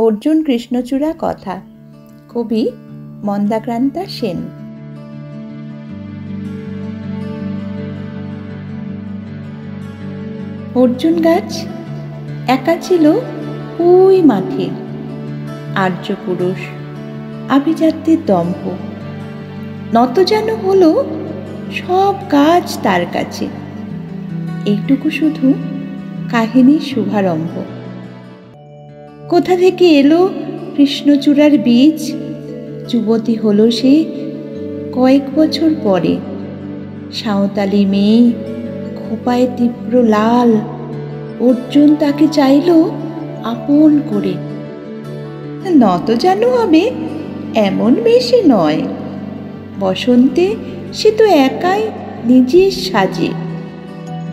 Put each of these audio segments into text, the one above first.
অর্জুন কৃষ্ণচূড়া কথা। কবি মন্দাক্রান্তা সেন। অর্জুন গাছ একা ছিল ওই মাঠে। আর্য পুরুষ আভিজাত্যের দম্ভ, নত যেন হলো সব গাছ তার কাছে। এইটুকু শুধু কাহিনীর শুভারম্ভ। কোথা থেকে এলো কৃষ্ণচূড়ার বীজ? যুবতী হলো সে কয়েক বছর পরে। সাঁওতালি মেয়ে, খোঁপায় তীব্র লাল। অর্জুন তাকে চাইল আপন করে। নত যেন হবে এমন বেশি নয়। বসন্তে সে তো একাই নিজের সাজে।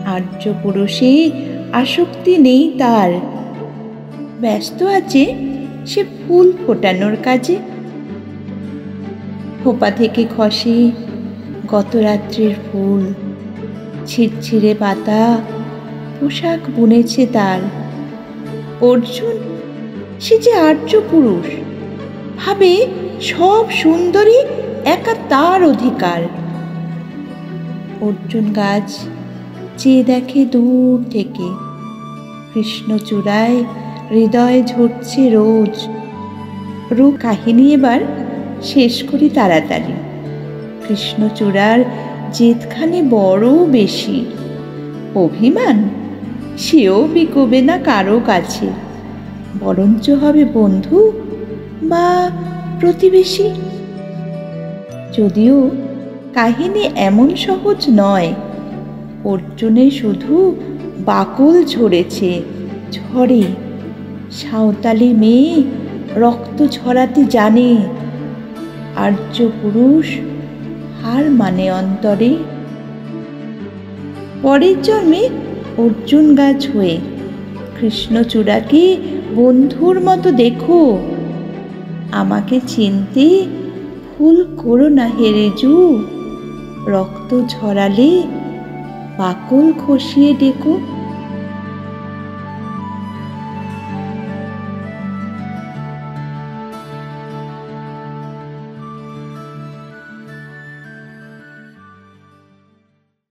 আর্য পুরুষে আসক্তি নেই তার। ব্যস্ত আছে সে ফুল ফোটানোর কাজে। খোপা থেকে খসে গত রাত্রির ফুল, ছিঁড়ছিঁড়ে পাতা পোশাক বুনেছে তার। অর্জুন সে যে আর্য পুরুষ, ভাবে সব সুন্দরী একা তার অধিকার। অর্জুন গাছ চেয়ে দেখে দূর থেকে, কৃষ্ণচূড়ায় হৃদয় ঝরছে রোজ। রূপ কাহিনী এবার শেষ করি তাড়াতাড়ি। কৃষ্ণচূড়ার জেদখানে বড় বেশি। অভিমান সেও বিকোবে না কারো কাছে, বরঞ্চ হবে বন্ধু বা প্রতিবেশী। যদিও কাহিনী এমন সহজ নয়। অর্জুনে শুধু বাকল ঝরেছে, ঝরে। সাঁওতালি মেয়ে রক্ত ঝরাতে জানে। আর্য পুরুষ হার মানে অন্তরে। পরের জন্মে অর্জুন গাছ হয়ে কৃষ্ণচূড়াকে বন্ধুর মতো দেখো। আমাকে চিনতে ভুল করো না হেরেজু। রক্ত ঝরালে বাকল খসিয়ে ডেকো।